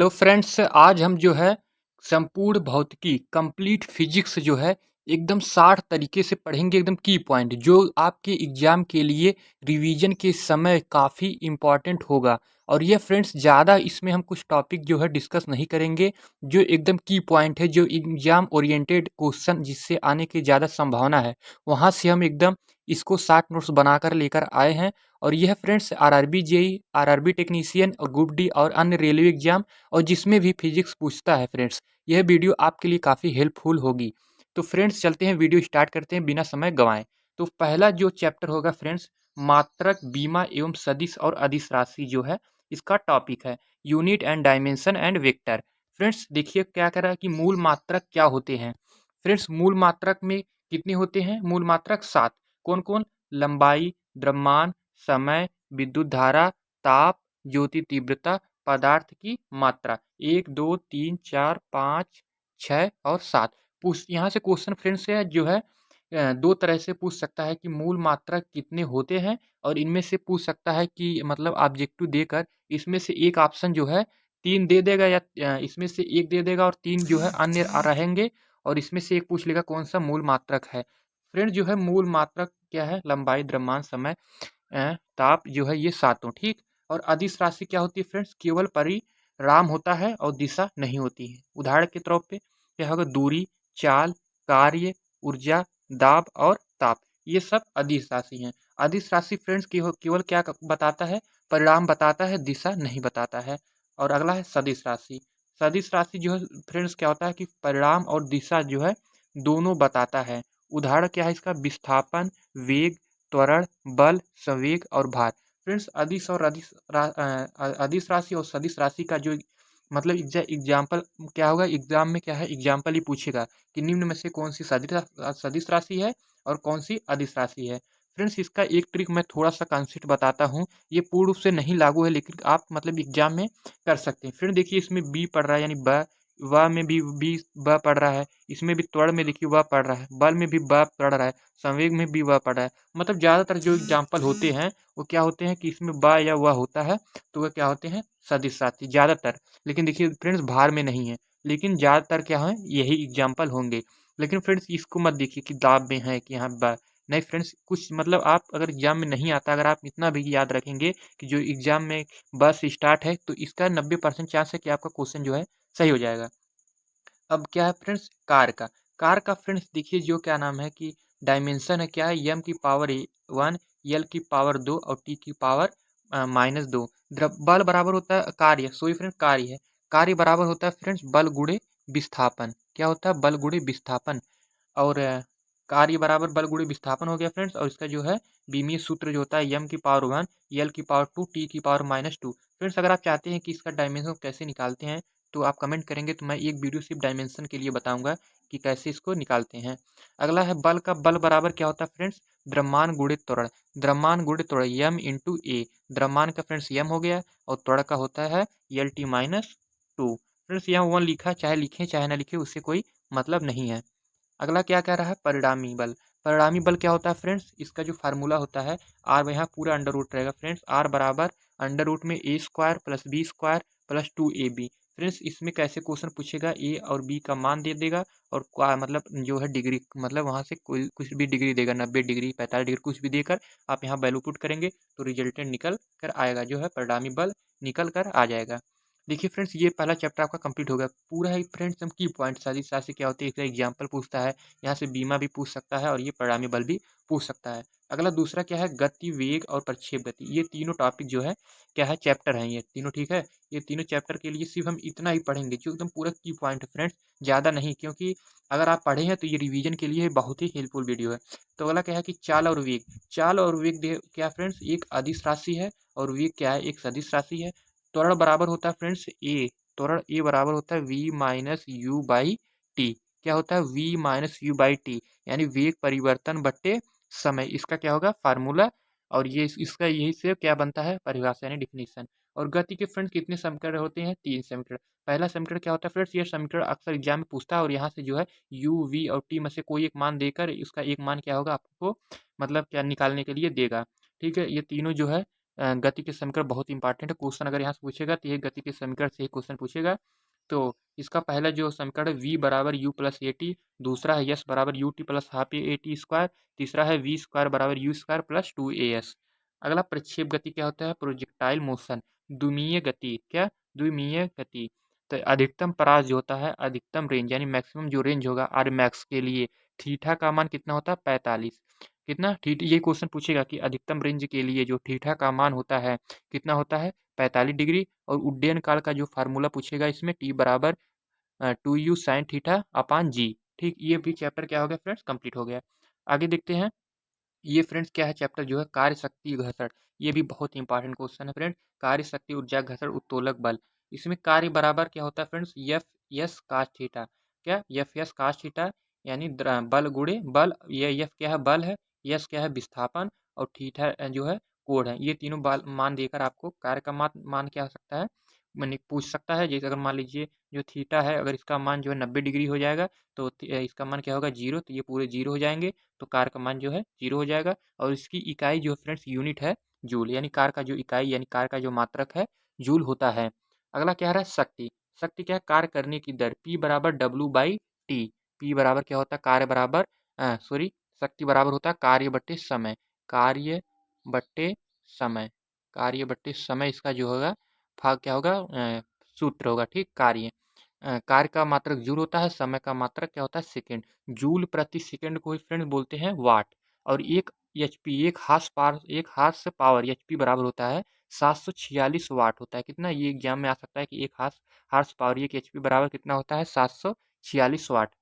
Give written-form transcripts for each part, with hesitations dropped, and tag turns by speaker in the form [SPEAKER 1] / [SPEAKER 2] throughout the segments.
[SPEAKER 1] Hello friends, आज हम जो है संपूर्ण भौतिकी कंप्लीट फिजिक्स जो है एकदम 60 तरीके से पढ़ेंगे। एकदम की पॉइंट जो आपके एग्जाम के लिए रिवीजन के समय काफ़ी इम्पोर्टेंट होगा। और ये फ्रेंड्स ज़्यादा इसमें हम कुछ टॉपिक जो है डिस्कस नहीं करेंगे। जो एकदम की पॉइंट है, जो एग्जाम ओरिएंटेड क्वेश्चन जिससे आने की ज़्यादा संभावना है, वहाँ से हम एकदम इसको 60 नोट्स बनाकर लेकर आए हैं। और यह friends RRB JE, RRB technician और ग्रुप डी और अन्य रेलवे एग्जाम और जिसमें भी फिजिक्स पूछता है फ्रेंड्स, यह वीडियो आपके लिए काफ़ी हेल्पफुल होगी। तो फ्रेंड्स चलते हैं, वीडियो स्टार्ट करते हैं बिना समय गंवाए। तो पहला जो चैप्टर होगा फ्रेंड्स, मात्रक, बीमा एवं सदिश और अदिश राशि जो है इसका टॉपिक है। Unit and dimension and vector. Friends देखिए क्या कह रहा है कि मूल मात्रक क्या होते हैं। फ्रेंड्स मूल मात्रक में कितने होते हैं? मूल मात्रक 7। कौन कौन? लंबाई, द्रव्यमान, समय, विद्युत धारा, ताप, ज्योति तीव्रता, पदार्थ की मात्रा। 1 2 3 4 5 6 और 7। पूछ यहाँ से क्वेश्चन फ्रेंड्स है जो है दो तरह से पूछ सकता है कि मूल मात्रक कितने होते हैं, और इनमें से पूछ सकता है कि मतलब ऑब्जेक्टिव देकर इसमें से एक ऑप्शन जो है 3 दे देगा, या इसमें से एक दे देगा और 3 जो है अन्य रहेंगे, और इसमें से एक पूछ लेगा कौन सा मूल मात्रक है। फ्रेंड जो है मूल मात्रक क्या है? लंबाई, द्रव्यमान, समय, ताप जो है ये सातों, ठीक। और अदिश राशि क्या होती है फ्रेंड्स? केवल परिणाम होता है और दिशा नहीं होती है। उदाहरण के तौर पे क्या होगा? दूरी, चाल, कार्य, ऊर्जा, दाब और ताप, ये सब अदिश राशि हैं। अदिश राशि फ्रेंड्स केवल क्या बताता है? परिणाम बताता है, दिशा नहीं बताता है। और अगला है सदिश राशि। सदिश राशि जो है फ्रेंड्स क्या होता है कि परिणाम और दिशा जो है दोनों बताता है। उदाहरण क्या है इसका? विस्थापन, वेग, त्वरण, बल, संवेग और भार। फ्रेंड्स अदिश राशि और सदिश राशि का जो मतलब एग्जाम्पल क्या होगा? एग्जाम में क्या है? एग्जाम्पल ही पूछेगा कि निम्न में से कौन सी सदिश राशि है और कौन सी अदिश राशि है। फ्रेंड्स इसका एक ट्रिक मैं थोड़ा सा कंसेप्ट बताता हूँ। ये पूर्ण रूप से नहीं लागू है, लेकिन आप मतलब एग्जाम में कर सकते हैं। फ्रेंड देखिए इसमें बी पढ़ रहा है, यानी ब, व में भी बी ब पढ़ रहा है। इसमें भी त्वरण में देखिए व पढ़ रहा है, बल में भी ब पढ़ रहा है, संवेग में भी व पढ़ रहा है। मतलब ज़्यादातर जो एग्जाम्पल होते हैं वो क्या होते हैं कि इसमें ब या व होता है, तो वह क्या होते हैं? सदिश राशि ज़्यादातर। लेकिन देखिए फ्रेंड्स भार में नहीं है, लेकिन ज़्यादातर क्या है? यही एग्जाम्पल होंगे। लेकिन फ्रेंड्स इसको मत देखिए कि दाब में है कि यहाँ ब नहीं। फ्रेंड्स कुछ मतलब आप अगर एग्जाम में नहीं आता, अगर आप इतना भी याद रखेंगे कि जो एग्जाम में बस स्टार्ट है, तो इसका 90% चांस है कि आपका क्वेश्चन जो है सही हो जाएगा। अब क्या है फ्रेंड्स? कार का। कार का फ्रेंड्स देखिए जो क्या नाम है कि डायमेंशन है, क्या है? एम की पावर 1, एल की पावर 2 और टी की पावर -2। बल बराबर होता है कार्य, सॉरी फ्रेंड कार्य है। कार्य बराबर होता है फ्रेंड्स बल गुणे विस्थापन। क्या होता है? बल गुणे विस्थापन। और कार्य बराबर बल गुणे विस्थापन हो गया फ्रेंड्स। और इसका जो है बीमीय सूत्र जो होता है एम की पावर 1, एल की पावर 2, टी की पावर -2। फ्रेंड्स अगर आप चाहते हैं कि इसका डायमेंशन कैसे निकालते हैं, तो आप कमेंट करेंगे तो मैं एक वीडियो सिर्फ डायमेंशन के लिए बताऊंगा कि कैसे इसको निकालते हैं। अगला है बल का। बल बराबर क्या होता है फ्रेंड्स? द्रव्यमान गुणे त्वरण। द्रव्यमान गुणे त्वरण एम इंटू ए। द्रव्यमान का फ्रेंड्स एम हो गया और त्वरण का होता है एल टी -2। फ्रेंड्स यहाँ 1 लिखा, चाहे लिखें चाहे ना लिखें उससे कोई मतलब नहीं है। अगला क्या कह रहा है? परिणामी बल। परिणामी बल क्या होता है फ्रेंड्स? इसका जो फार्मूला होता है आर, यहाँ पूरा अंडर रूट रहेगा फ्रेंड्स। आर बराबर अंडर रूट में A square plus B square plus 2ab। Friends इसमें कैसे क्वेश्चन पूछेगा? ए और बी का मान दे देगा और मतलब जो है डिग्री, मतलब वहाँ से कोई कुछ भी डिग्री देगा, 90 डिग्री 45 डिग्री कुछ भी देकर आप यहाँ वैल्यू पुट करेंगे तो रिजल्टेंट निकल कर आएगा, जो है परिणामी बल निकल कर आ जाएगा। देखिए फ्रेंड्स ये पहला चैप्टर आपका कंप्लीट हो गया पूरा ही। फ्रेंड्स हम की पॉइंट सदिश राशि क्या होती है इसका एग्जाम्पल पूछता है, यहाँ से बीमा भी पूछ सकता है और ये परिणामी बल भी पूछ सकता है। अगला दूसरा क्या है? गति, वेग और प्रक्षेप गति। ये तीनों टॉपिक जो है क्या है? चैप्टर हैं ये तीनों, ठीक है। ये तीनों चैप्टर के लिए सिर्फ हम इतना ही पढ़ेंगे जो एकदम पूरा की पॉइंट है फ्रेंड्स, ज़्यादा नहीं, क्योंकि अगर आप पढ़े हैं तो ये रिवीजन के लिए बहुत ही हेल्पफुल वीडियो है। तो अगला क्या है कि चाल और वेग। चाल और वेग क्या फ्रेंड्स? एक अदिश राशि है और वेग क्या है? एक सदिश राशि है। त्वरण बराबर होता है फ्रेंड्स ए। त्वरण ए बराबर होता है v minus u by t. क्या होता है? V minus u by t, यानी वेग परिवर्तन बट्टे समय, इसका क्या होगा? फार्मूला। और ये इसका यही से क्या बनता है? परिभाषा यानी डिफिनीशन। और गति के फ्रेंड्स कितने समीकरण होते हैं? 3 समीकरण। पहला समीकरण क्या होता है फ्रेंड्स? ये समीकरण अक्सर एग्जाम में पूछता है और यहाँ से जो है यू, वी और टी में से कोई एक मान देकर इसका एक मान क्या होगा आपको मतलब क्या निकालने के लिए देगा, ठीक है। ये तीनों जो है गति के समीकरण बहुत इंपॉर्टेंट है, क्वेश्चन अगर यहाँ से पूछेगा तो ये गति के समीकरण से ही क्वेश्चन पूछेगा। तो इसका पहला जो समीकरण है v बराबर u प्लस ए टी, दूसरा है s बराबर U T plus half A T square, तीसरा है v स्क्वायर बराबर यू स्क्वायर प्लस 2as। अगला प्रक्षेप गति क्या होता है? प्रोजेक्टाइल मोशन, द्विमीय गति। क्या? द्विमीय गति। तो अधिकतम परास जो होता है, अधिकतम रेंज यानी मैक्सिमम जो रेंज होगा आर मैक्स के लिए, थीटा का मान कितना होता है? 45। कितना? थीटा, ये क्वेश्चन पूछेगा कि अधिकतम रेंज के लिए जो थीटा का मान होता है कितना होता है? 45 डिग्री। और उड्डयन काल का जो फार्मूला पूछेगा इसमें टी बराबर 2u साइन थीटा अपान जी। ठीक, ये भी चैप्टर क्या हो गया फ्रेंड्स? कंप्लीट हो गया। आगे देखते हैं। ये फ्रेंड्स क्या है? चैप्टर जो है कार्य शक्ति घर्षण। ये भी बहुत इंपॉर्टेंट क्वेश्चन है फ्रेंड। कार्य शक्ति ऊर्जा घर्षण उत्तोलक बल। इसमें कार्य बराबर क्या होता है friends? F s cos theta. क्या? एफ एस कास थीटा यानी बल गुणे बल। ये एफ क्या है? बल है। एस क्या है? विस्थापन। और थीटा जो है कोण है। ये तीनों मान देकर आपको कार्य का मान क्या हो सकता है? मैंने पूछ सकता है। जैसे अगर मान लीजिए जो थीटा है, अगर इसका मान जो है 90 डिग्री हो जाएगा तो इसका मान क्या होगा? जीरो। तो ये पूरे जीरो हो जाएंगे, तो कार का मान जो है जीरो हो जाएगा। और इसकी इकाई जो फ्रेंड्स यूनिट है जूल, यानी कार का जो इकाई यानी कार का जो मात्रक है जूल होता है। अगला क्या है? शक्ति। शक्ति क्या है? कार्य करने की दर P बराबर डब्ल्यू बाई टी। P बराबर क्या होता है? कार्य बराबर सॉरी, शक्ति बराबर होता है कार्य बट्टे समय। कार्य बट्टे समय। कार्य बट्टे समय इसका जो होगा भाग क्या होगा? सूत्र होगा। ठीक, कार्य कार्य का मात्रक जूल होता है, समय का मात्रक क्या होता है? सेकेंड। जूल प्रति सेकंड को फ्रेंड बोलते हैं वाट। और एक एचपी, एक हार्स पावर एचपी बराबर होता है 746 वाट होता है। कितना? ये एग्जाम में आ सकता है कि एक हार्स पावर एक एचपी बराबर कितना होता है? 746 वाट।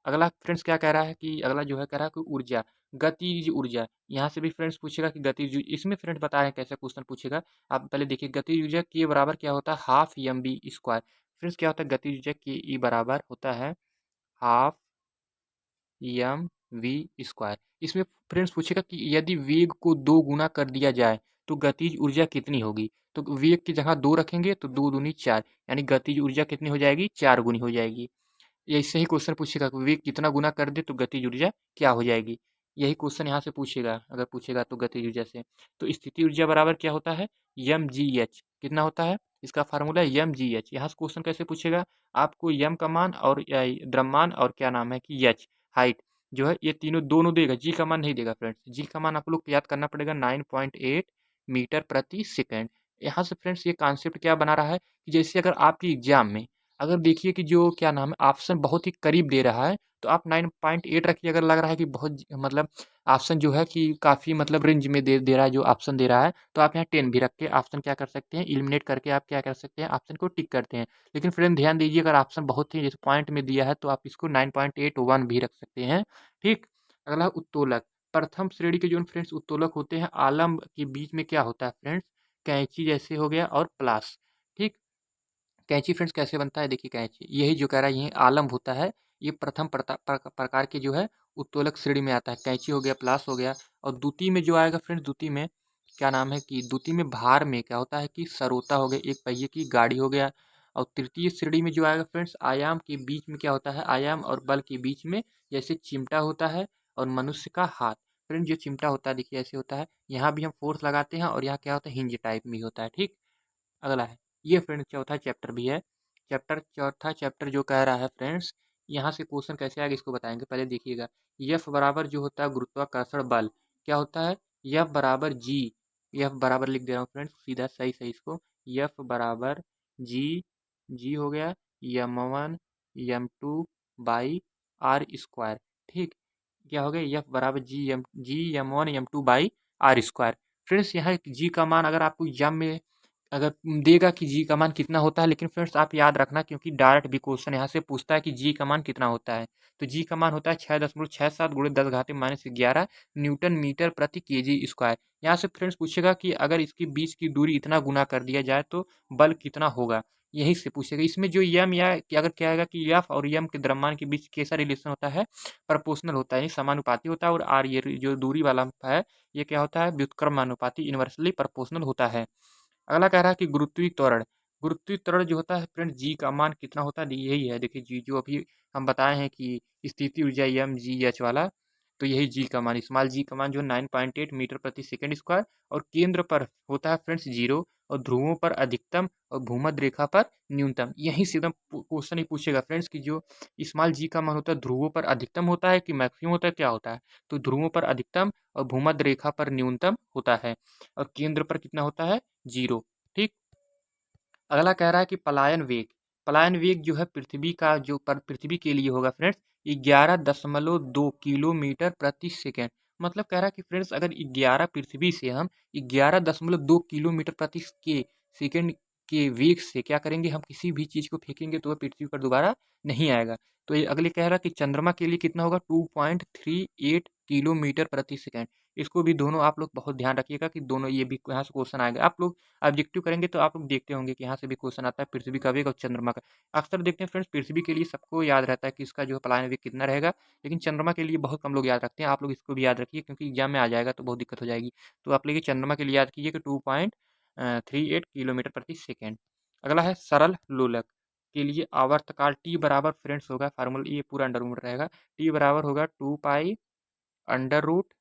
[SPEAKER 1] अगला फ्रेंड्स क्या कह रहा है कि अगला जो है कह रहा है कि ऊर्जा, गतिज ऊर्जा। यहाँ से भी फ्रेंड्स पूछेगा कि गतिज, इसमें फ्रेंड्स बता रहे हैं कैसे क्वेश्चन पूछेगा। आप पहले देखिए, गतिज ऊर्जा के बराबर क्या होता है? Half m v square. Friends क्या होता है? गतिज ऊर्जा के ई बराबर होता है हाफ एम वी स्क्वायर। इसमें फ्रेंड्स पूछेगा कि यदि वेग को 2 गुना कर दिया जाए तो गतिज ऊर्जा कितनी होगी? तो वेग की जगह 2 रखेंगे तो 2 दूनी 4, यानी गतिज ऊर्जा कितनी हो जाएगी? 4 गुनी हो जाएगी। ऐसे ही क्वेश्चन पूछेगा कि वेग कितना गुना कर दे तो गतिज ऊर्जा क्या हो जाएगी? यही क्वेश्चन यहाँ से पूछेगा, अगर पूछेगा तो गतिज ऊर्जा से। तो स्थिति ऊर्जा बराबर क्या होता है? M g h. कितना होता है? इसका फार्मूला है एम जी एच। यहाँ से क्वेश्चन कैसे पूछेगा? आपको एम का मान और द्रव्यमान और क्या नाम है कि एच हाइट जो है, ये तीनों दोनों देगा, जी का मान नहीं देगा फ्रेंड्स। जी का मान आप लोग को याद करना पड़ेगा 9.8 मीटर प्रति सेकेंड। यहाँ से फ्रेंड्स ये कॉन्सेप्ट क्या बना रहा है कि जैसे अगर आपकी एग्जाम में अगर देखिए कि जो क्या नाम है ऑप्शन बहुत ही करीब दे रहा है तो आप 9.8 रखिए। अगर लग रहा है कि बहुत मतलब ऑप्शन जो है कि काफ़ी मतलब रेंज में दे रहा है जो ऑप्शन दे रहा है, तो आप यहाँ 10 भी रख के ऑप्शन क्या कर सकते हैं? एलिमिनेट करके आप क्या कर सकते हैं? ऑप्शन को टिक करते हैं। लेकिन फ्रेंड ध्यान दीजिए, अगर ऑप्शन बहुत ही जैसे पॉइंट में दिया है तो आप इसको 9.81 भी रख सकते हैं। ठीक। अगला उत्तोलक। प्रथम श्रेणी के जो फ्रेंड्स उत्तोलक होते हैं, आलम के बीच में क्या होता है फ्रेंड्स? कैंची जैसे हो गया और प्लास। ठीक। कैंची फ्रेंड्स कैसे बनता है? देखिए, कैंची यही जो कह रहा है यही आलम्ब होता है। ये प्रथम प्रकार के जो है उत्तोलक श्रेणी में आता है। कैंची हो गया, प्लास हो गया। और द्वितीय में जो आएगा फ्रेंड्स, द्वितीय में क्या नाम है कि द्वितीय में भार में क्या होता है कि सरोता हो गया, एक पहिए की गाड़ी हो गया। और तृतीय श्रेणी में जो आएगा फ्रेंड्स, आयाम के बीच में क्या होता है? आयाम और बल के बीच में जैसे चिमटा होता है और मनुष्य का हाथ। फ्रेंड्स जो चिमटा होता है देखिए ऐसे होता है, यहाँ भी हम फोर्स लगाते हैं और यहाँ क्या होता है? हिंज टाइप में होता है। ठीक। अगला है ये फ्रेंड चौथा चैप्टर भी है। चौथा चैप्टर जो कह रहा है फ्रेंड्स, यहाँ से क्वेश्चन कैसे आएगा इसको बताएंगे। पहले देखिएगा, एफ बराबर जो होता है गुरुत्वाकर्षण बल क्या होता है? एफ बराबर जी। एफ बराबर लिख दे रहा हूँ फ्रेंड्स सीधा सही सही इसको। एफ बराबर जी, जी हो गया m1 m2 by r square. ठीक। क्या हो गया? एफ बराबर G m1 m2 by r square. Friends यहाँ जी का मान अगर आपको एग्जाम में अगर देगा कि जी का मान कितना होता है, लेकिन फ्रेंड्स आप याद रखना क्योंकि डायरेक्ट भी क्वेश्चन यहाँ से पूछता है कि जी का मान कितना होता है। तो जी का मान होता है 6.67 गुणे 10⁻⁻11 न्यूटन मीटर प्रति केजी स्क्वायर। यहाँ से फ्रेंड्स पूछेगा कि अगर इसके बीच की दूरी इतना गुना कर दिया जाए तो बल कितना होगा, यही से पूछेगा। इसमें जो यम या कि अगर क्या आएगा कि यफ और यम के द्रव्यमान के बीच कैसा रिलेशन होता है? प्रोपोर्शनल होता है, यानी समानुपाती होता है। और आर ये जो दूरी वाला है ये क्या होता है? व्युत्क्रमानुपाती, इनवर्सली प्रोपोर्शनल होता है। अगला कह रहा है कि गुरुत्वीय त्वरण। गुरुत्वीय त्वरण जो होता है फ्रेंड जी का मान कितना होता है? यही है देखिए, जी जो अभी हम बताए हैं कि स्थिति ऊर्जा एम जी एच वाला। तो यही जी का मान, स्मॉल जी का मान जो 9.8 मीटर प्रति सेकंड स्क्वायर, और केंद्र पर होता है फ्रेंड्स 0, और ध्रुवों पर अधिकतम और भूमध्य रेखा पर न्यूनतम। यहीं से एकदम क्वेश्चन ही पूछेगा फ्रेंड्स कि जो स्मॉल जी का मान होता है ध्रुवों पर अधिकतम होता है कि मैक्सिमम होता है, क्या होता है? तो ध्रुवों पर अधिकतम और भूमध्य रेखा पर न्यूनतम होता है, और केंद्र पर कितना होता है? 0। ठीक। अगला कह रहा है कि पलायन वेग जो है पृथ्वी का जो पर पृथ्वी के लिए होगा फ्रेंड्स 11.2 किलोमीटर प्रति सेकेंड। मतलब कह रहा है कि फ्रेंड्स अगर 11 पृथ्वी से हम 11.2 किलोमीटर प्रति के सेकेंड के वेग से क्या करेंगे, हम किसी भी चीज को फेंकेंगे तो वह पृथ्वी पर दोबारा नहीं आएगा। तो ये अगले कह रहा है कि चंद्रमा के लिए कितना होगा? 2.38 किलोमीटर प्रति सेकेंड। इसको भी दोनों आप लोग बहुत ध्यान रखिएगा कि दोनों ये भी यहाँ से क्वेश्चन आएगा। आप लोग ऑब्जेक्टिव करेंगे तो आप लोग देखते होंगे कि यहाँ से भी क्वेश्चन आता है पृथ्वी का वेग और चंद्रमा का। अक्सर देखते हैं फ्रेंड्स पृथ्वी के लिए सबको याद रहता है कि इसका जो है पलायन वेग कितना रहेगा, लेकिन चंद्रमा के लिए बहुत कम लोग याद रखते हैं। आप लोग इसको भी याद रखिए क्योंकि एग्जाम में आ जाएगा तो बहुत दिक्कत हो जाएगी। तो आप लोग ये चंद्रमा के लिए याद कीजिए कि 2.38 किलोमीटर प्रति सेकेंड। अगला है सरल लोलक के लिए आवर्तकाल टी बराबर फ्रेंड्स होगा, फार्मूला ये पूरा अंडर रूट रहेगा, टी बराबर होगा 2 pi under root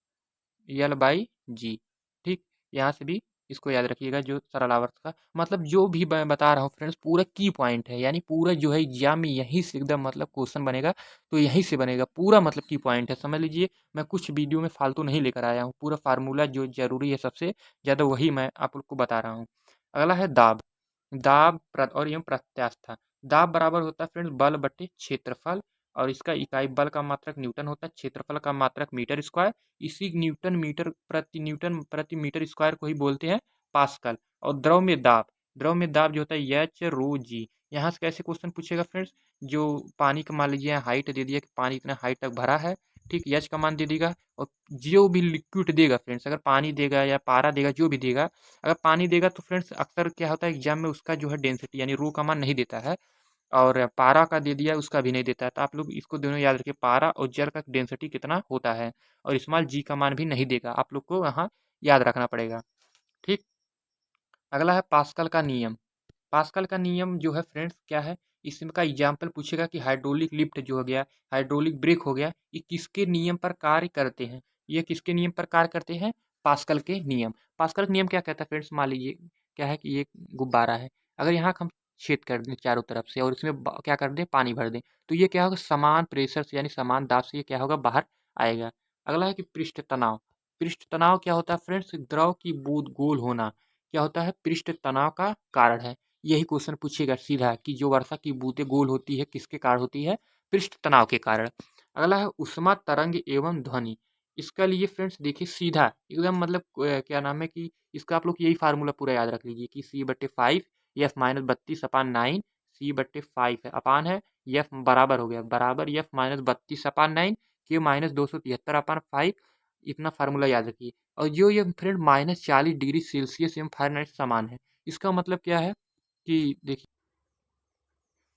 [SPEAKER 1] L by G. ठीक। यहाँ से भी इसको याद रखिएगा, जो सरल आवर्त का मतलब जो भी मैं बता रहा हूँ फ्रेंड्स पूरा की पॉइंट है, यानी पूरा जो है एग्जाम में यहीं से एकदम मतलब क्वेश्चन बनेगा तो यहीं से बनेगा पूरा, मतलब की पॉइंट है, समझ लीजिए। मैं कुछ वीडियो में फालतू नहीं लेकर आया हूँ, पूरा फार्मूला जो जरूरी है सबसे ज़्यादा वही मैं आप लोग को बता रहा हूँ। अगला है दाब। और एवं प्रत्यास्था। दाब बराबर होता है फ्रेंड्स बल बटे क्षेत्रफल, और इसका इकाई बल का मात्रक न्यूटन होता है, क्षेत्रफल का मात्रक मीटर स्क्वायर। इसी न्यूटन प्रति मीटर स्क्वायर को ही बोलते हैं पास्कल। और द्रव में दाब जो होता है एच रो जी। यहाँ से कैसे क्वेश्चन पूछेगा फ्रेंड्स, जो पानी का मान लीजिए हाइट दे दिया कि पानी इतना हाइट तक भरा है, ठीक, एच का मान दे देगा, और जो भी लिक्विड देगा फ्रेंड्स, अगर पानी देगा या पारा देगा, जो भी देगा, अगर पानी देगा तो फ्रेंड्स अक्सर क्या होता है एग्जाम में उसका जो है डेंसिटी यानी रो का मान नहीं देता है, और पारा का दे दिया उसका भी नहीं देता है। तो आप लोग इसको दोनों याद रखिए, पारा और जल का डेंसिटी कितना होता है, और स्मॉल जी का मान भी नहीं देगा, आप लोग को यहाँ याद रखना पड़ेगा। ठीक। अगला है पास्कल का नियम। पास्कल का नियम जो है फ्रेंड्स क्या है, इसका एग्जाम्पल पूछेगा कि हाइड्रोलिक लिफ्ट जो हो गया, हाइड्रोलिक ब्रेक हो गया, ये किसके नियम पर कार्य करते हैं? ये किसके नियम पर कार्य करते हैं? पास्कल के नियम। पास्कल का नियम क्या कहता है फ्रेंड्स, मान लीजिए क्या है कि ये गुब्बारा है, अगर यहाँ हम छेद कर दें चारों तरफ से और इसमें क्या कर दें, पानी भर दें, तो ये क्या होगा, समान प्रेशर से यानी समान दाब से ये क्या होगा, बाहर आएगा। अगला है कि पृष्ठ तनाव। पृष्ठ तनाव क्या होता है फ्रेंड्स, द्रव की बूंद गोल होना क्या होता है, पृष्ठ तनाव का कारण है। यही क्वेश्चन पूछेगा सीधा कि जो वर्षा की बूंदें गोल होती है किसके कारण होती है, पृष्ठ तनाव के कारण। अगला है उष्मा तरंग एवं ध्वनि। इसका लिए फ्रेंड्स देखिए सीधा एकदम मतलब क्या नाम है कि इसका आप लोग यही फार्मूला पूरा याद रख लीजिए कि C/5 एफ माइनस 32/9, C/5 है अपान है, एफ बराबर हो गया बराबर एफ माइनस 32/9 के माइनस 273/5। इतना फार्मूला याद रखिए। और जो ये फ्रेंड -40 डिग्री सेल्सियस एवं फ़ारेनहाइट समान है, इसका मतलब क्या है कि देखिए,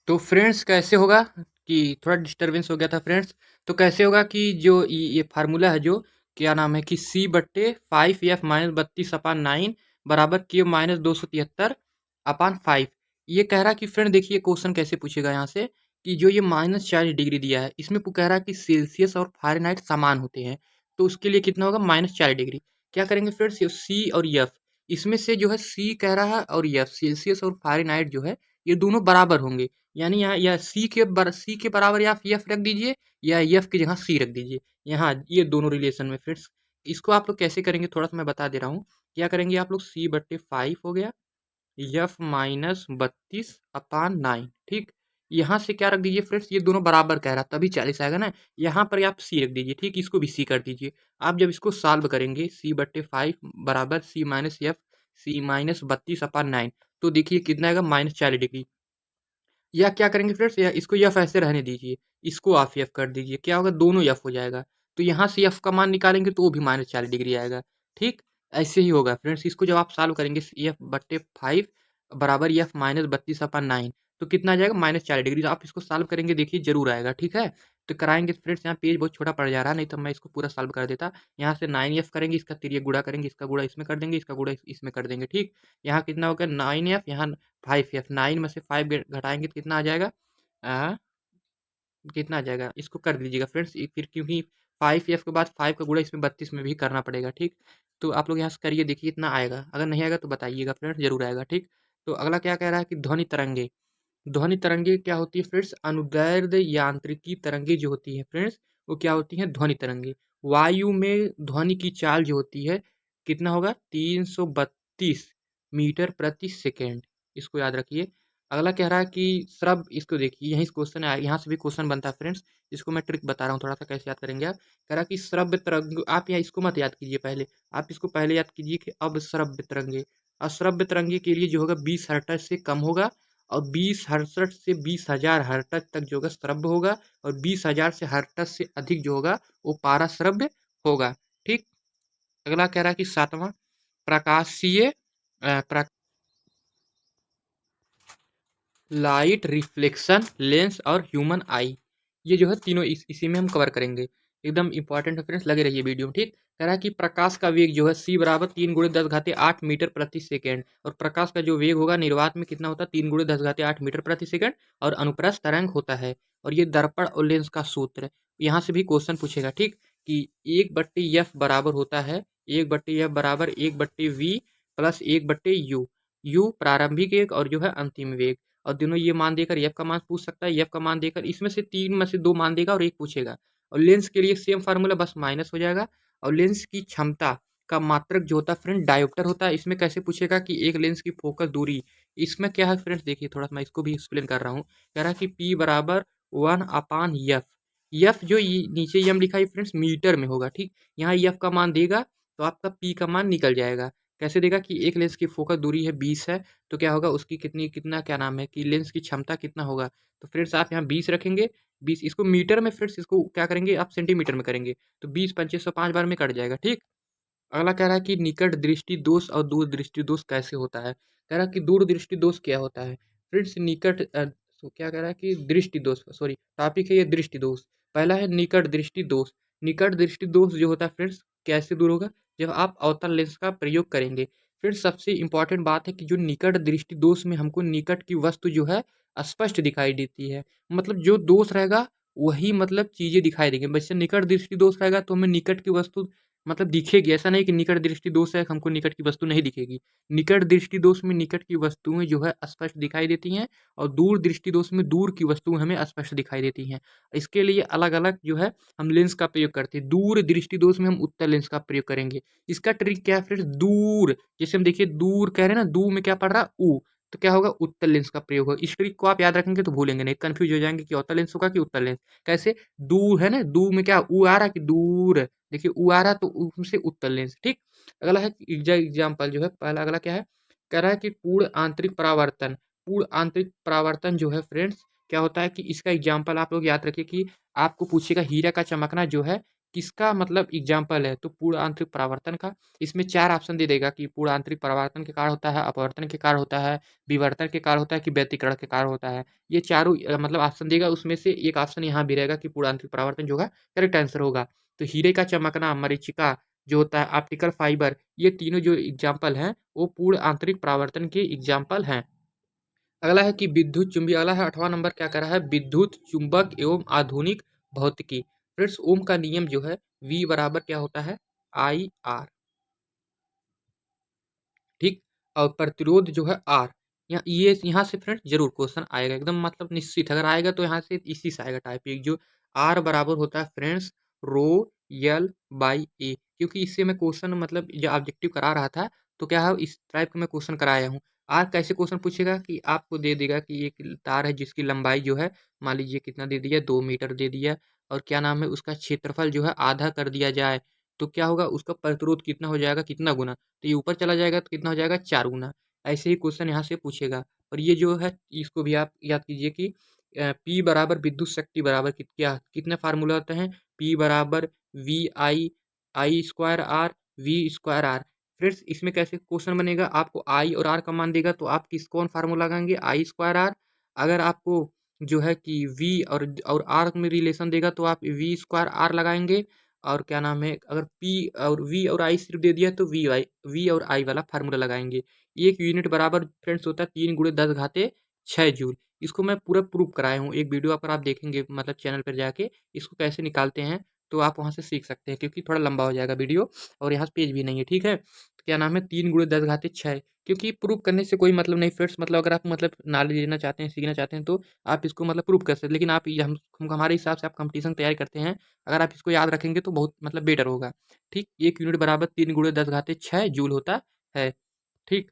[SPEAKER 1] तो फ्रेंड्स कैसे होगा कि थोड़ा डिस्टरबेंस हो गया था फ्रेंड्स, तो कैसे होगा कि जो ये फार्मूला है जो क्या नाम है कि C/5 एफ माइनस 32/9 बराबर के माइनस 273/5। ये कह रहा है कि फ्रेंड देखिए क्वेश्चन कैसे पूछेगा यहाँ से कि जो ये -40 डिग्री दिया है इसमें कह रहा है कि सेल्सियस और फ़ारेनहाइट समान होते हैं, तो उसके लिए कितना होगा, -40 डिग्री। क्या करेंगे फ्रेंड्स, ये सी और एफ, इसमें से जो है सी कह रहा है और एफ सेल्सियस और फ़ारेनहाइट जो है ये दोनों बराबर होंगे, यानी यहाँ या सी के बराबर या एफ रख दीजिए, या एफ की जगह सी रख दीजिए। यहाँ ये दोनों रिलेशन में फ्रेंड्स इसको आप लोग कैसे करेंगे थोड़ा सा मैं बता दे रहा हूँ। क्या करेंगे आप लोग, C/5 हो गया एफ माइनस 32/9, ठीक। यहाँ से क्या रख दीजिए फ्रेंड्स, ये दोनों बराबर कह रहा तभी 40 आएगा ना, यहाँ पर आप सी रख दीजिए, ठीक, इसको भी सी कर दीजिए। आप जब इसको सॉल्व करेंगे C/5 बराबर C-32/9, तो देखिए कितना आएगा, -40 डिग्री। या क्या करेंगे फ्रेंड्स, या इसको एफ ऐसे रहने दीजिए, इसको आप एफ कर दीजिए, क्या होगा, दोनों एफ हो जाएगा। तो यहाँ से एफ का मान निकालेंगे तो वो भी -40 डिग्री आएगा, ठीक। ऐसे ही होगा फ्रेंड्स, इसको जब आप सॉल्व करेंगे F/5 बराबर एफ माइनस 32/9, तो कितना आ जाएगा, -40 डिग्री। तो आप इसको सॉल्व करेंगे देखिए जरूर आएगा, ठीक है। तो कराएंगे फ्रेंड्स, यहाँ पेज बहुत छोटा पड़ जा रहा है, नहीं तो मैं इसको पूरा सॉल्व कर देता। यहाँ से 9F करेंगे, इसका तिरिया गुणा करेंगे, इसका गुणा इसमें कर देंगे, इसका गुणा इसमें कर देंगे, ठीक। यहाँ कितना होगा, 9F, यहाँ 5F, 9 में से 5 घटाएंगे तो कितना आ जाएगा, आ, कितना आ जाएगा, इसको कर दीजिएगा फ्रेंड्स, फिर क्योंकि 5F के बाद 5 का गुणा इसमें 32 में भी करना पड़ेगा, ठीक। तो आप लोग यहाँ से करिए, देखिए इतना आएगा, अगर नहीं आएगा तो बताइएगा फ्रेंड्स, जरूर आएगा, ठीक। तो अगला क्या कह रहा है कि ध्वनि तरंगे। ध्वनि तरंगे क्या होती है फ्रेंड्स, अनुदैर्ध्य यांत्रिकी तरंगे जो होती है फ्रेंड्स, वो क्या होती है, ध्वनि तरंगे। वायु में ध्वनि की चाल जो होती है कितना होगा, 332 मीटर प्रति सेकेंड, इसको याद रखिए। अगला कह रहा है कि श्रव्य, इसको देखिए, यहीं से क्वेश्चन है, यहाँ से भी क्वेश्चन बनता है फ्रेंड्स, इसको मैं ट्रिक बता रहा हूँ थोड़ा सा कैसे याद करेंगे आप। कह रहा है कि श्रव्य तरंग, आप यहाँ इसको मत याद कीजिए पहले, आप इसको पहले याद कीजिए कि अब श्रव्य तरंगे, अश्रव्य तरंगे के लिए जो होगा 20 हर्ट्ज से कम होगा, और 20 हर्ट्ज से 20,000 हर्ट्ज तक जो होगा श्रव्य होगा, और 20,000 से हर्ट्ज से अधिक जो होगा वो पाराश्रव्य होगा, ठीक। अगला कह रहा है कि सातवां, प्रकाशीय लाइट रिफ्लेक्शन लेंस और ह्यूमन आई, ये जो है तीनों इसी में हम कवर करेंगे, एकदम इंपॉर्टेंट है फ्रेंड्स, लगे रहिए वीडियो में, ठीक। कह रहा है कि प्रकाश का वेग जो है c बराबर 3 × 10⁸ मीटर प्रति सेकेंड, और प्रकाश का जो वेग होगा निर्वात में कितना होता है, 3 × 10⁸ मीटर प्रति सेकेंड, और अनुप्रस्थ तरंग होता है, और ये दर्पण और लेंस का सूत्र है। यहाँ से भी क्वेश्चन पूछेगा, ठीक, कि 1/f बराबर होता है, 1/f बराबर 1/v प्लस 1/u, u प्रारंभिक वेग और जो है अंतिम वेग, और दोनों ये मान देकर एफ का मान पूछ सकता है, एफ का मान देकर इसमें से 3 में से 2 मान देगा और एक पूछेगा। और लेंस के लिए सेम फार्मूला, बस माइनस हो जाएगा। और लेंस की क्षमता का मात्रक जो होता है फ्रेंड डायोप्टर होता है, इसमें कैसे पूछेगा कि एक लेंस की फोकस दूरी, इसमें क्या है फ्रेंड्स, देखिए थोड़ा सा मैं इसको भी एक्सप्लेन कर रहा हूँ। कह रहा है कि P बराबर 1/f, एफ जो नीचे एम लिखा है फ्रेंड्स मीटर में होगा, ठीक। यहाँ एफ का मान देगा तो आपका पी का मान निकल जाएगा। कैसे देगा कि एक लेंस की फोकस दूरी है 20 है, तो क्या होगा उसकी कितना क्या नाम है कि लेंस की क्षमता कितना होगा, तो फ्रेंड्स आप यहाँ 20 रखेंगे, 20 इसको मीटर में, फ्रेंड्स इसको क्या करेंगे आप सेंटीमीटर में करेंगे, तो 20 × 5 बार में कट जाएगा, ठीक। अगला कह रहा है कि निकट दृष्टि दोष और दूर दृष्टि दोष कैसे होता है। कह रहा है कि दूर दृष्टि दोष क्या होता है फ्रेंड्स, तो क्या कह रहा है कि दृष्टि दोष, सॉरी टॉपिक है ये दृष्टि दोष। पहला है निकट दृष्टि दोष। निकट दृष्टि दोष जो होता है फ्रेंड्स कैसे दूर होगा, जब आप अवतल लेंस का प्रयोग करेंगे। फ्रेंड्स सबसे इंपॉर्टेंट बात है कि जो निकट दृष्टि दोष में हमको निकट की वस्तु जो है स्पष्ट दिखाई देती है, मतलब जो दोष रहेगा वही मतलब चीजें दिखाई देंगी। वैसे निकट दृष्टि दोष रहेगा तो हमें निकट की वस्तु मतलब दिखेगी, ऐसा नहीं कि निकट दृष्टि दोष है हमको निकट की वस्तु नहीं दिखेगी। निकट दृष्टि दोष में निकट की वस्तुएं जो है स्पष्ट दिखाई देती हैं, और दूर दृष्टि दोष में दूर की वस्तुएं हमें स्पष्ट दिखाई देती हैं। इसके लिए अलग अलग जो है हम लेंस का प्रयोग करते हैं। दूर दृष्टि दोष में हम उत्तल लेंस का प्रयोग करेंगे। इसका ट्रिक क्या है फ्रेंड्स, दूर, जैसे हम देखिए दूर कह रहे हैं ना, दू में क्या पड़ रहा है ऊ, तो क्या होगा उत्तल लेंस का प्रयोग होगा। इस ट्रिक को आप याद रखेंगे तो भूलेंगे नहीं, कंफ्यूज हो जाएंगे कि अवतल लेंस होगा कि उत्तल लेंस। कैसे, दूर है ना, दू में क्या ऊ आ रहा है कि दूर, देखिए ऊ आ रहा है तो ऊ से उत्तल लेंस, ठीक। अगला है एग्जाम्पल जो है, पहला अगला क्या है, कह रहा है कि पूर्ण आंतरिक परावर्तन। पूर्ण आंतरिक परावर्तन जो है फ्रेंड्स क्या होता है कि इसका एग्जाम्पल आप लोग याद रखिए कि आपको पूछेगा हीरा का चमकना जो है किसका मतलब एग्जाम्पल है, तो पूर्ण आंतरिक परावर्तन का। इसमें 4 ऑप्शन दे देगा कि पूर्ण आंतरिक परावर्तन के कारण होता है, अपवर्तन के कारण होता है, विवर्तन के कारण होता है कि व्यतिकरण के कारण होता है। ये चारों मतलब ऑप्शन देगा, उसमें से एक ऑप्शन यहाँ भी रहेगा कि पूर्ण आंतरिक परावर्तन जो होगा करेक्ट आंसर होगा। तो हीरे का चमकना, मरीचिका जो होता है, ऑप्टिकल फाइबर, ये तीनों जो एग्जाम्पल हैं वो पूर्ण आंतरिक परावर्तन के एग्जाम्पल हैं। अगला है कि विद्युत चुंबकीय, अगला है 8वां नंबर, क्या कर रहा है, विद्युत चुंबक एवं आधुनिक भौतिकी। फ्रेंड्स ओम का नियम जो है V बराबर क्या होता है IR, ठीक। और प्रतिरोध जो है R। यहाँ से फ्रेंड्स जरूर क्वेश्चन आएगा, एकदम मतलब निश्चित, अगर आएगा तो यहाँ से इसी से आएगा टाइप एक, जो R बराबर होता है फ्रेंड्स रो L/A, क्योंकि इससे मैं क्वेश्चन मतलब जो ऑब्जेक्टिव करा रहा था, तो क्या है इस टाइप का मैं क्वेश्चन कराया हूँ। आर कैसे क्वेश्चन पूछेगा कि आपको दे देगा कि एक तार है जिसकी लंबाई जो है मान लीजिए कितना दे दिया, 2 मीटर दे दिया, और क्या नाम है उसका क्षेत्रफल जो है आधा कर दिया जाए, तो क्या होगा उसका प्रतिरोध कितना हो जाएगा, कितना गुना, तो ये ऊपर चला जाएगा तो कितना हो जाएगा 4 गुना। ऐसे ही क्वेश्चन यहाँ से पूछेगा। और ये जो है इसको भी आप याद कीजिए कि P बराबर विद्युत शक्ति बराबर क्या कितने फार्मूला होते हैं, P बराबर VI/I² R V²R। फ्रेंड्स इसमें कैसे क्वेश्चन बनेगा, आपको I और R का मान देगा तो आप कौन फार्मूला लगाएंगे, I²R। अगर आपको जो है कि V और R में रिलेशन देगा तो आप V²R लगाएंगे। और क्या नाम है, अगर P और V और I सिर्फ दे दिया तो V और I वाला फार्मूला लगाएंगे। एक यूनिट बराबर फ्रेंड्स होता है 3 × 10⁶ जूल। इसको मैं पूरा प्रूफ कराया हूँ, एक वीडियो पर आप देखेंगे मतलब चैनल पर जाके इसको कैसे निकालते हैं, तो आप वहाँ से सीख सकते हैं, क्योंकि थोड़ा लंबा हो जाएगा वीडियो और यहाँ पेज भी नहीं है, ठीक है। तो क्या नाम है, 3 × 10⁻6, क्योंकि प्रूव करने से कोई मतलब नहीं फ्रेंड्स, मतलब अगर आप मतलब नॉलेज लेना चाहते हैं, सीखना चाहते हैं, तो आप इसको मतलब प्रूव कर सकते हैं। लेकिन आप हमारे हिसाब से आप कंपटीशन तैयारी करते हैं, अगर आप इसको याद रखेंगे तो बहुत मतलब बेटर होगा, ठीक। 1 यूनिट बराबर 3 × 10⁻6 जूल होता है, ठीक।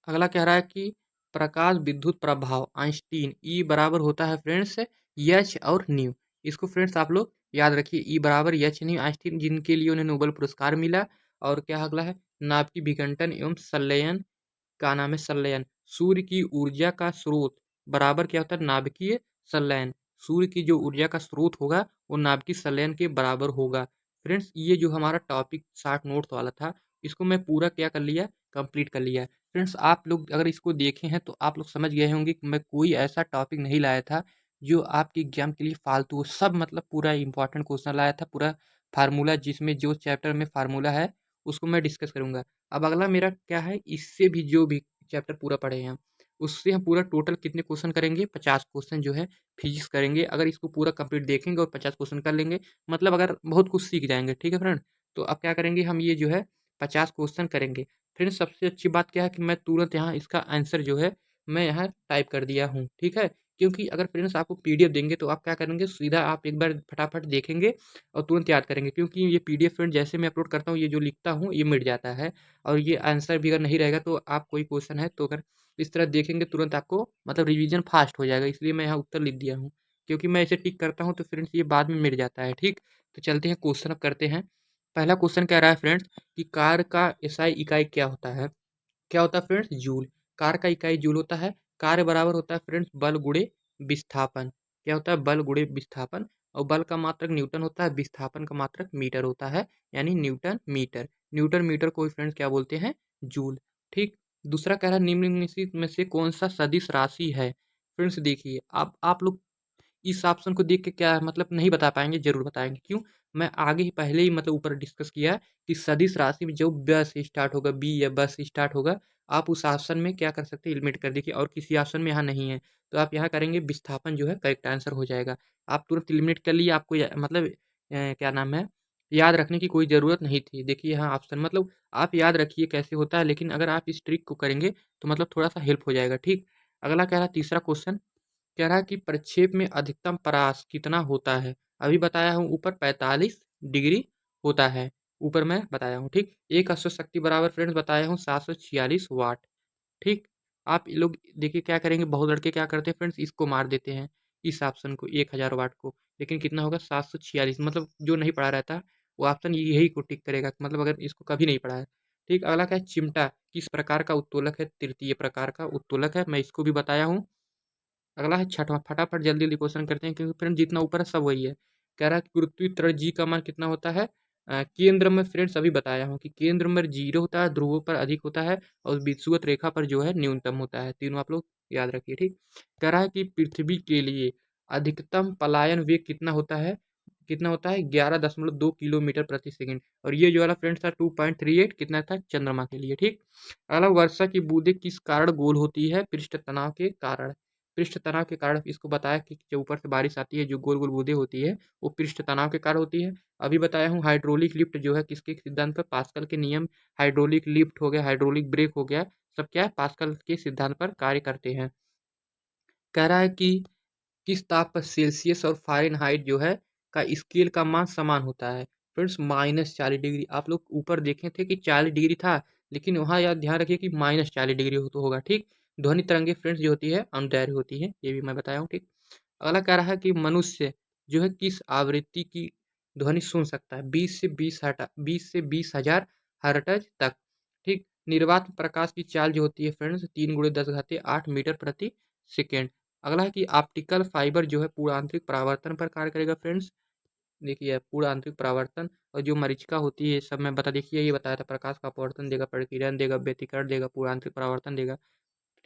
[SPEAKER 1] अगला कह रहा है कि प्रकाश विद्युत प्रभाव आइंस्टीन ई बराबर होता है फ्रेंड्स एच और न्यू। इसको फ्रेंड्स आप लोग याद रखिए, ई बराबर एच न्यू, आइंस्टीन जिनके लिए उन्हें नोबेल पुरस्कार मिला। और क्या अगला है, नाभिकीय विघटन एवं संलयन का नाम है संलयन। सूर्य की ऊर्जा का स्रोत बराबर क्या होता है, नाभिकीय संलयन। सूर्य की जो ऊर्जा का स्रोत होगा वो नाभिकीय संलयन के बराबर होगा। फ्रेंड्स ये जो हमारा टॉपिक 60 नोट्स वाला था, इसको मैं पूरा क्या कर लिया, कंप्लीट कर लिया। फ्रेंड्स आप लोग अगर इसको देखे हैं तो आप लोग समझ गए होंगे कि मैं कोई ऐसा टॉपिक नहीं लाया था जो आपके एग्जाम के लिए फालतू हो। सब मतलब पूरा इंपॉर्टेंट क्वेश्चन लाया था, पूरा फार्मूला, जिसमें जो चैप्टर में फार्मूला है उसको मैं डिस्कस करूंगा। अब अगला मेरा क्या है, इससे भी जो भी चैप्टर पूरा पढ़े हैं उससे हम पूरा टोटल कितने क्वेश्चन करेंगे, 50 क्वेश्चन जो है फिजिक्स करेंगे। अगर इसको पूरा कंप्लीट देखेंगे और 50 क्वेश्चन कर लेंगे, मतलब अगर बहुत कुछ सीख जाएंगे, ठीक है फ्रेंड। तो अब क्या करेंगे, हम ये जो है 50 क्वेश्चन करेंगे। फ्रेंड्स सबसे अच्छी बात क्या है कि मैं तुरंत यहाँ इसका आंसर जो है मैं यहाँ टाइप कर दिया हूँ, ठीक है। क्योंकि अगर फ्रेंड्स आपको पीडीएफ देंगे तो आप क्या करेंगे, सीधा आप एक बार फटाफट देखेंगे और तुरंत याद करेंगे। क्योंकि ये पीडीएफ फ्रेंड जैसे मैं अपलोड करता हूँ, ये जो लिखता हूँ ये मिट जाता है, और ये आंसर भी अगर नहीं रहेगा तो आप कोई क्वेश्चन है तो अगर इस तरह देखेंगे तुरंत आपको मतलब रिवीजन फास्ट हो जाएगा। इसलिए मैं यहाँ उत्तर लिख दिया हूँ, क्योंकि मैं इसे टिक करता हूँ तो फ्रेंड्स ये बाद में मिट जाता है, ठीक। तो चलते हैं क्वेश्चन अब करते हैं। पहला क्वेश्चन कह रहा है फ्रेंड्स कि कार का एसआई इकाई क्या होता है। क्या होता है फ्रेंड्स, जूल। कार का इकाई जूल होता है। कार्य बराबर होता है फ्रेंड्स बल गुणे विस्थापन। क्या होता है, बल गुणे विस्थापन। और बल का मात्रक न्यूटन होता है, विस्थापन का मात्रक मीटर होता है, यानी न्यूटन मीटर। न्यूटन मीटर को फ्रेंड्स क्या बोलते हैं, जूल, ठीक। दूसरा कह रहा है निम्नलिखित में से कौन सा सदिश राशि है। फ्रेंड्स देखिए, आप लोग इस ऑप्शन को देख के क्या मतलब नहीं बता पाएंगे, जरूर बताएंगे। क्यों, मैं आगे ही पहले ही मतलब ऊपर डिस्कस किया कि सदिश राशि में जो ब से स्टार्ट होगा, बी या ब से स्टार्ट होगा, आप उस ऑप्शन में क्या कर सकते हैं, एलिमिनेट कर देखिए। और किसी ऑप्शन में यहाँ नहीं है तो आप यहाँ करेंगे विस्थापन जो है करेक्ट आंसर हो जाएगा। आप तुरंत एलिमिनेट कर लिए, आपको मतलब क्या नाम है, याद रखने की कोई ज़रूरत नहीं थी। देखिए यहाँ ऑप्शन मतलब आप याद रखिए कैसे होता है, लेकिन अगर आप इस ट्रिक को करेंगे तो मतलब थोड़ा सा हेल्प हो जाएगा, ठीक। अगला कह रहा है तीसरा क्वेश्चन, कह रहा है कि प्रक्षेप में अधिकतम परास कितना होता है। अभी बताया हूँ ऊपर 45 डिग्री होता है, ऊपर मैं बताया हूँ, ठीक। एक अश्व शक्ति बराबर फ्रेंड्स बताया हूँ 746 वाट, ठीक। आप लोग देखिए क्या करेंगे, बहुत लड़के क्या करते हैं फ्रेंड्स, इसको मार देते हैं, इस ऑप्शन को 1000 वाट को। लेकिन कितना होगा 746, मतलब जो नहीं पढ़ा रहता वो ऑप्शन यही को टिक करेगा, मतलब अगर इसको कभी नहीं पढ़ा है, ठीक। अगला क्या है, चिमटा किस प्रकार का उत्तोलक है, तृतीय प्रकार का उत्तोलक है, मैं इसको भी बताया हूँ। अगला है छठवां, फटाफट जल्दी जल्दी क्वेश्चन करते हैं क्योंकि फ्रेंड जितना ऊपर है सब वही है। कह रहा है कि पृथ्वी त्रिज्या जी का मान कितना होता है। केंद्र में फ्रेंड्स अभी बताया हूँ कि केंद्र में 0 होता है, ध्रुवों पर अधिक होता है और विषुवत रेखा पर जो है न्यूनतम होता है। तीनों आप लोग याद रखिए, ठीक। कह रहा है कि पृथ्वी के लिए अधिकतम पलायन वेग कितना होता है, कितना होता है 11.2 किलोमीटर प्रति सेकंड। और ये जो वाला फ्रेंड्स था 2.38 कितना था चंद्रमा के लिए, ठीक। अगला, वर्षा की बूंदें किस कारण गोल होती है, पृष्ठ तनाव के कारण। पृष्ठ तनाव के कारण इसको बताया कि जो ऊपर से बारिश आती है, जो गोल गोल बूंदें होती है वो पृष्ठ तनाव के कारण होती है। अभी बताया हूँ हाइड्रोलिक लिफ्ट जो है किसके सिद्धांत पर, पास्कल के नियम। हाइड्रोलिक लिफ्ट हो गया, हाइड्रोलिक ब्रेक हो गया, सब क्या है पास्कल के सिद्धांत पर कार्य करते हैं। कह रहा है कि किस ताप पर सेल्सियस और फ़ारेनहाइट जो है का स्केल का मान समान होता है। फ्रेंड्स -40 डिग्री, आप लोग ऊपर देखे थे कि 40 डिग्री था, लेकिन वहाँ याद ध्यान रखिए कि -40 डिग्री हो तो होगा, ठीक। ध्वनि तरंगे फ्रेंड्स जो होती है अनुदैर्घ्य होती है, ये भी मैं बताया हूँ, ठीक। अगला कह रहा है कि मनुष्य जो है किस आवृत्ति की ध्वनि सुन सकता है, 20 से 20 हर्ट्ज तक, ठीक। निर्वात प्रकाश की चाल जो होती है फ्रेंड्स 3 × 10⁸ मीटर प्रति सेकेंड। अगला है कि ऑप्टिकल फाइबर जो है पूर्ण आंतरिक परावर्तन पर कार्य करेगा फ्रेंड्स। देखिए पूर्ण आंतरिक परावर्तन और जो मरीचिका होती है सब मैं बता, देखिए ये बताया था, प्रकाश का अपवर्तन देगा, प्रकीर्णन देगा, व्यतिकरण देगा, पूर्ण आंतरिक परावर्तन देगा,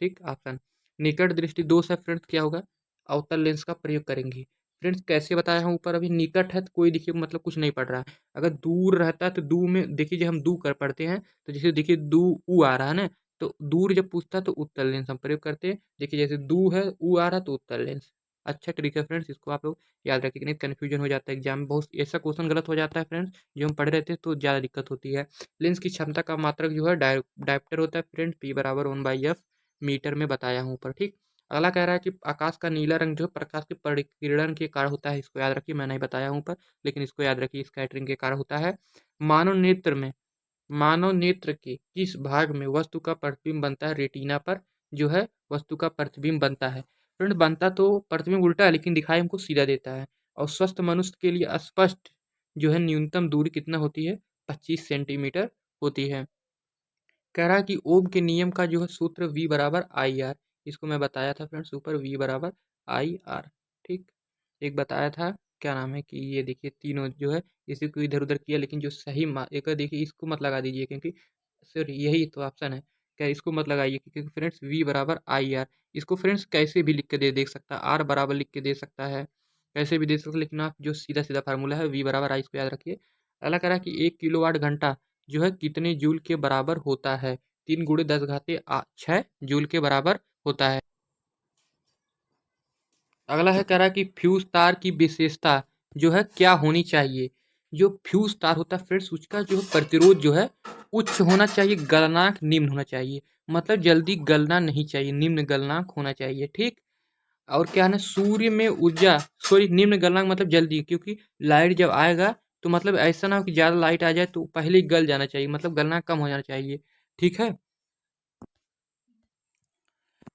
[SPEAKER 1] ठीक। ऑप्शन निकट दृष्टि दोष है फ्रेंड्स, क्या होगा, अवतल लेंस का प्रयोग करेंगे। फ्रेंड्स कैसे बताया हूँ ऊपर, अभी निकट है तो कोई देखिए मतलब कुछ नहीं पड़ रहा है। अगर दूर रहता है तो दू में देखिए, जब हम दू कर पढ़ते हैं तो जैसे देखिए दू ऊ आ रहा है ना, तो दूर जब पूछता है तो उत्तल लेंस हम प्रयोग करते हैं। देखिए जैसे दू है ऊ आ रहा है तो उत्तल लेंस, अच्छा ट्रिक है फ्रेंड्स, इसको आप लोग याद रखिए, नहीं कन्फ्यूजन हो जाता है एग्जाम में, बहुत ऐसा क्वेश्चन गलत हो जाता है फ्रेंड्स जो हम पढ़ रहे थे तो ज़्यादा दिक्कत होती है। लेंस की क्षमता का मात्रक जो है डायप्टर होता है फ्रेंड्स, P बराबर 1/f मीटर में बताया हूँ ऊपर, ठीक। अगला कह रहा है कि आकाश का नीला रंग जो है प्रकाश के परिकिरण के कारण होता है, इसको याद रखिए, मैं नहीं बताया हूँ ऊपर, लेकिन इसको याद रखिए, स्कैटरिंग के कारण होता है। मानव नेत्र में मानव नेत्र के किस भाग में वस्तु का प्रतिबिंब बनता है? रेटिना पर जो है वस्तु का प्रतिबिंब बनता है। फ्रेंड बनता तो प्रतिबिंब उल्टा है, लेकिन दिखाई हमको सीधा देता है। और स्वस्थ मनुष्य के लिए स्पष्ट जो है न्यूनतम दूरी कितना होती है? 25 सेंटीमीटर होती है। कह रहा है कि ओम के नियम का जो है सूत्र V बराबर आई आर, इसको मैं बताया था फ्रेंड्स ऊपर, V बराबर आई आर, ठीक। एक बताया था, क्या नाम है कि ये देखिए तीनों जो है इसी को इधर उधर किया, लेकिन जो सही एक देखिए इसको मत लगा दीजिए, क्योंकि सर यही तो ऑप्शन है, क्या इसको मत लगाइए, क्योंकि फ्रेंड्स V बराबर आई आर, इसको फ्रेंड्स कैसे भी लिख के देख सकता है, आर बराबर लिख के दे सकता है, कैसे भी दे सकता है, लेकिन आप जो सीधा सीधा फार्मूला है V बराबर आई, इसको याद रखिए। अगला कह रहा है कि 1 किलोवाट घंटा जो है कितने जूल के बराबर होता है? 3 × 10⁻⁶ जूल के बराबर होता है। अगला है कह रहा है कि फ्यूज तार की विशेषता जो है क्या होनी चाहिए? जो फ्यूज तार होता है फ्रेंड्स, उसका जो है प्रतिरोध जो है उच्च होना चाहिए, गलनांक निम्न होना चाहिए, मतलब जल्दी गलना नहीं चाहिए, निम्न गलनांक होना चाहिए, ठीक। और क्या है ना, सूर्य में ऊर्जा, सॉरी निम्न गलनांक मतलब जल्दी, क्योंकि लाइट जब आएगा तो मतलब ऐसा ना हो कि ज़्यादा लाइट आ जाए तो पहले ही गल जाना चाहिए, मतलब गलनांक कम हो जाना चाहिए, ठीक है।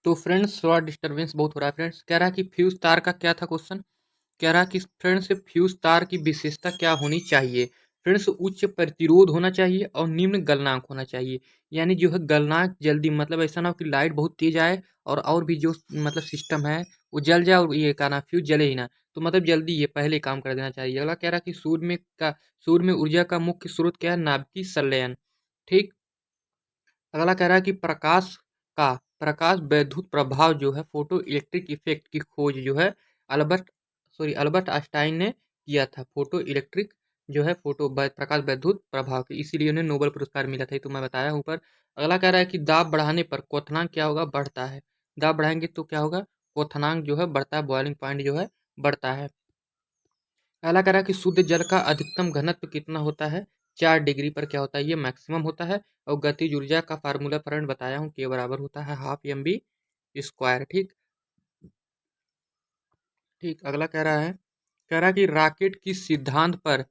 [SPEAKER 1] तो फ्रेंड्स थोड़ा डिस्टर्बेंस बहुत हो रहा है फ्रेंड्स। कह रहा है कि फ्यूज तार का क्या था क्वेश्चन? कह रहा है कि फ्रेंड्स फ्यूज तार की विशेषता क्या होनी चाहिए? फ्रेंड्स उच्च प्रतिरोध होना चाहिए और निम्न गलनांक होना चाहिए, यानी जो है गलनांक जल्दी, मतलब ऐसा ना हो कि लाइट बहुत तेज आए और भी जो मतलब सिस्टम है वो जल जाए और ये क्या ना फ्यूज जले ही ना, तो मतलब जल्दी ये पहले काम कर देना चाहिए। अगला कह रहा है कि सूर्य में ऊर्जा का मुख्य स्रोत क्या है? नाभिकीय संलयन, ठीक। अगला कह रहा है कि प्रकाश वैद्युत प्रभाव जो है फोटो इलेक्ट्रिक इफेक्ट की खोज जो है अल्बर्ट आइंस्टाइन ने किया था। फोटो इलेक्ट्रिक जो है प्रकाश वैद्युत प्रभाव के, इसीलिए उन्हें नोबेल पुरस्कार मिला था, ये तो मैं बताया हूँ ऊपर। अगला कह रहा है कि दाब बढ़ाने पर क्वथनांक क्या होगा? बढ़ता है। दाब बढ़ाएंगे तो क्या होगा? क्वथनांक जो है बढ़ता है, बॉइलिंग पॉइंट जो है बढ़ता है। अगला कह रहा है कि शुद्ध जल का अधिकतम घनत्व कितना होता है? 4 डिग्री पर क्या होता है? ये मैक्सिमम होता है। और गतिज ऊर्जा का फार्मूला फ्रेंड बताया हूँ, के बराबर होता है ½ mv², ठीक। ठीक, अगला कह रहा है कि रॉकेट किस सिद्धांत पर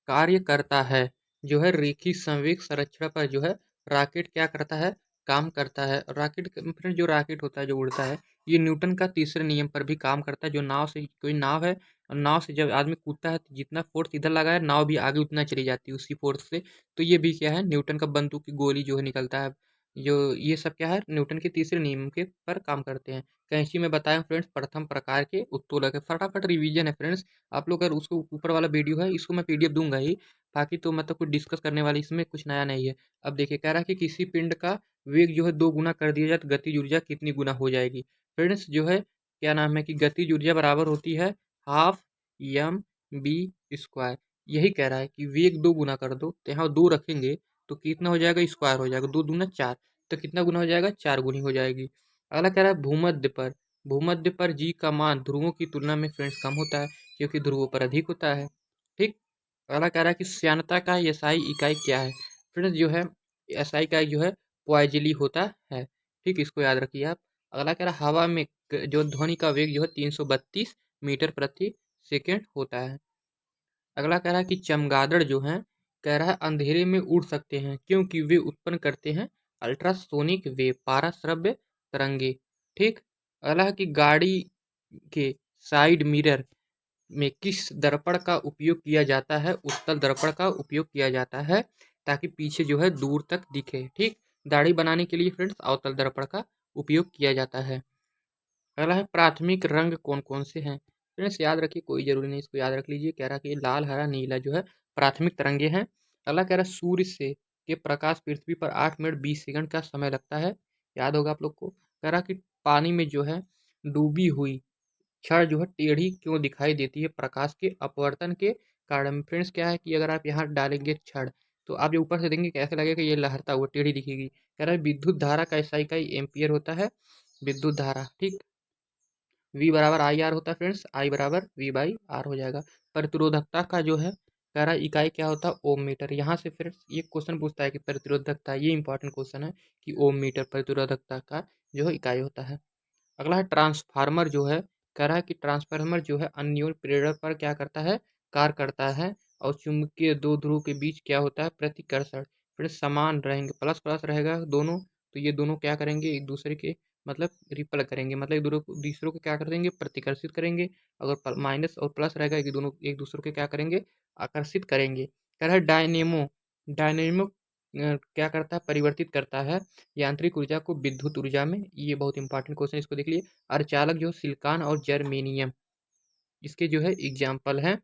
[SPEAKER 1] कार्य करता है? जो है रेखीय संवेग संरक्षण पर जो है रॉकेट क्या करता है? काम करता है। रॉकेट फ्रेंड, जो रॉकेट होता है जो उड़ता है, ये न्यूटन का तीसरे नियम पर भी काम करता है। जो नाव से, कोई नाव है और नाव से जब आदमी कूदता है तो जितना फोर्स इधर लगा है नाव भी आगे उतना चली जाती है उसी फोर्स से, तो ये भी क्या है? न्यूटन का बंदूक की गोली जो है निकलता है, जो ये सब क्या है? न्यूटन के तीसरे नियम के पर काम करते हैं। कैंची में बताया फ्रेंड्स प्रथम प्रकार के उत्तोलक है। फटाफट रिवीजन है फ्रेंड्स, आप लोग अगर उसको ऊपर वाला वीडियो है इसको मैं पीडीएफ दूंगा ही, बाकी तो मतलब कुछ डिस्कस करने वाली इसमें कुछ नया नहीं है। अब देखिए कह रहा है कि किसी पिंड का वेग जो है 2 गुना कर दिया जाए तो गतिज ऊर्जा कितनी गुना हो जाएगी? फ्रेंड्स जो है क्या नाम है कि गतिज ऊर्जा बराबर होती है ½ mv²। यही कह रहा है कि वेग 2 गुना कर दो, तो यहाँ 2 रखेंगे तो कितना हो जाएगा? स्क्वायर हो जाएगा, 2×2=4, तो कितना गुना हो जाएगा? 4 गुनी हो जाएगी। अगला कह रहा है भूमध्य पर जी का मान ध्रुवों की तुलना में फ्रेंड्स कम होता है, क्योंकि ध्रुवों पर अधिक होता है, ठीक। अगला कह रहा है कि श्यानता का एसआई इकाई क्या है? फ्रेंड्स जो है एसआई इकाई जो है पॉइजली होता है, ठीक, इसको याद रखिए आप। अगला कह रहा है हवा में जो ध्वनि का वेग जो है 332 मीटर प्रति सेकेंड होता है। अगला कह रहा है कि चमगादड़ जो हैं, कह रहा है अंधेरे में उड़ सकते हैं क्योंकि वे उत्पन्न करते हैं अल्ट्रासोनिक वेव, पाराश्रव्य तरंगे, ठीक। अगला है कि गाड़ी के साइड मिरर में किस दर्पण का उपयोग किया जाता है? उत्तल दर्पण का उपयोग किया जाता है, ताकि पीछे जो है दूर तक दिखे, ठीक। दाढ़ी बनाने के लिए फ्रेंड्स अवतल दर्पण का उपयोग किया जाता है। अगला है प्राथमिक रंग कौन कौन से हैं? फ्रेंड्स याद रखिए, कोई जरूरी नहीं, इसको याद रख लीजिए। कह रहा है कि लाल हरा नीला जो है प्राथमिक तरंगे हैं। अगला कह रहा है सूर्य से के प्रकाश पृथ्वी पर 8 मिनट 20 सेकंड का समय लगता है, याद होगा आप लोग को। कह रहा है कि पानी में जो है डूबी हुई छड़ जो है टेढ़ी क्यों दिखाई देती है? प्रकाश के अपवर्तन के कारण। फ्रेंड्स क्या है कि अगर आप यहाँ डालेंगे छड़ तो आप जो ऊपर से देखेंगे कैसे लगेगा? ये लहरता हुआ टेढ़ी दिखेगी। कह रहा है विद्युत धारा का SI इकाई एम्पियर होता है, विद्युत धारा, ठीक। V बराबर आई आर होता है फ्रेंड्स, I बराबर V बाई आर हो जाएगा। प्रतिरोधकता का जो है कह रहा इकाई क्या होता है, ओम मीटर। यहाँ से फिर ये क्वेश्चन पूछता है कि प्रतिरोधकता, ये इंपॉर्टेंट क्वेश्चन है कि ओम मीटर प्रतिरोधकता का जो है इकाई होता है। अगला है ट्रांसफार्मर जो है, कह रहा है कि ट्रांसफार्मर जो है अन्योन प्रेरण पर क्या करता है, कार्य करता है, और चुंबकीय दो ध्रुव के बीच क्या होता है, प्रतिकर्षण। फिर समान रहेंगे, प्लस प्लस रहेगा दोनों, तो ये दोनों क्या करेंगे, एक दूसरे के मतलब रिपल करेंगे, मतलब दूसरों को क्या कर देंगे, प्रतिकर्षित करेंगे। अगर माइनस और प्लस रहेगा, कि दोनों एक दूसरे के क्या करेंगे, आकर्षित करेंगे। कह रहा है डायनेमो, डायनेमो क्या करता है, परिवर्तित करता है यांत्रिक ऊर्जा को विद्युत ऊर्जा में। ये बहुत इंपॉर्टेंट क्वेश्चन, इसको देख लिए। अर्धचालक जो सिलिकॉन और जर्मेनियम, इसके जो है एग्जाम्पल हैं।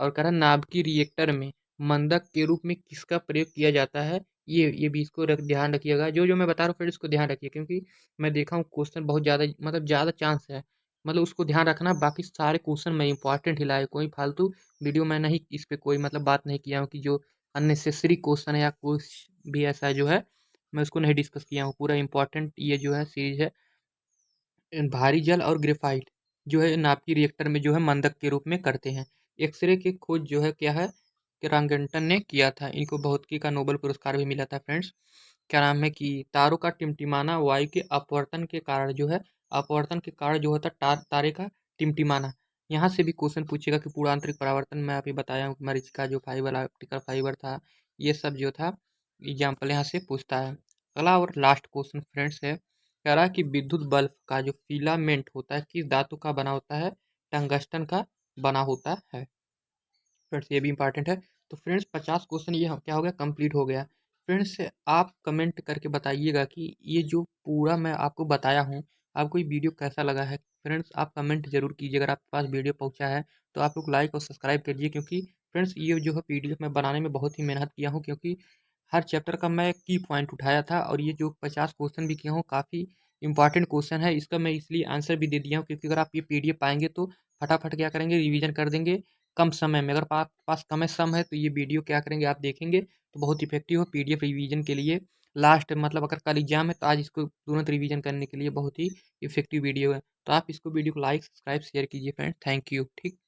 [SPEAKER 1] और कह रहा नाभिकीय रिएक्टर में मंदक के रूप में किसका प्रयोग किया जाता है, ये भी इसको ध्यान रखिएगा। जो जो मैं बता रहा हूँ फिर इसको ध्यान रखिए, क्योंकि मैं देखा हूँ क्वेश्चन बहुत ज़्यादा, मतलब ज़्यादा चांस है, मतलब उसको ध्यान रखना। बाकी सारे क्वेश्चन मैं इंपॉर्टेंट ही लाए, कोई फालतू वीडियो मैं नहीं, इस पर कोई मतलब बात नहीं किया हूँ कि जो अननेसेसरी क्वेश्चन है या कुछ भी ऐसा जो है मैं उसको नहीं डिस्कस किया हूँ। पूरा इंपॉर्टेंट ये जो है सीरीज है। भारी जल और ग्रेफाइट जो है नाभिकीय रिएक्टर में जो है मंदक के रूप में करते हैं। एक्सरे की खोज जो है क्या है, क्रांगटन ने किया था। इनको भौतिकी का नोबेल पुरस्कार भी मिला था फ्रेंड्स। क्या नाम है कि तारों का टिमटिमाना वायु के अपवर्तन के कारण जो है, अपवर्तन के कारण जो होता है तारे का टिमटिमाना। यहाँ से भी क्वेश्चन पूछेगा कि पूर्ण आंतरिक परावर्तन मैं अभी बताया हूँ, मरीज का जो फाइबर ऑप्टिकल फाइबर था, ये सब जो था एग्जाम्पल यहाँ से पूछता है। अगला और लास्ट क्वेश्चन फ्रेंड्स है, कह रहा है कि विद्युत बल्ब का जो फिलामेंट होता है किस धातु का बना होता है, टंगस्टन का बना होता है। फ्रेंड्स ये भी इंपॉर्टेंट है। तो फ्रेंड्स 50 क्वेश्चन ये क्या हो गया, कंप्लीट हो गया। फ्रेंड्स आप कमेंट करके बताइएगा कि ये जो पूरा मैं आपको बताया हूँ, आपको ये वीडियो कैसा लगा है। फ्रेंड्स आप कमेंट जरूर कीजिए, अगर आपके पास वीडियो पहुँचा है तो आप लोग लाइक और सब्सक्राइब करिए, क्योंकि फ्रेंड्स ये जो है पीडीएफ मैं बनाने में बहुत ही मेहनत किया हूँ, क्योंकि हर चैप्टर का मैं की पॉइंट उठाया था, और ये जो 50 क्वेश्चन भी किया हूँ काफ़ी इंपॉर्टेंट क्वेश्चन है। इसका मैं इसलिए आंसर भी दे दिया हूँ, क्योंकि अगर आप ये पीडीएफ पाएंगे तो फटाफट क्या करेंगे, रिवीजन कर देंगे कम समय में। अगर आपके पास कम समय है तो ये वीडियो क्या करेंगे, आप देखेंगे तो बहुत इफेक्टिव हो पीडीएफ रिवीजन के लिए। लास्ट मतलब अगर कल एग्जाम है तो आज इसको तुरंत रिवीजन करने के लिए बहुत ही इफेक्टिव वीडियो है। तो आप इसको वीडियो को लाइक सब्सक्राइब शेयर कीजिए फ्रेंड, थैंक यू। ठीक।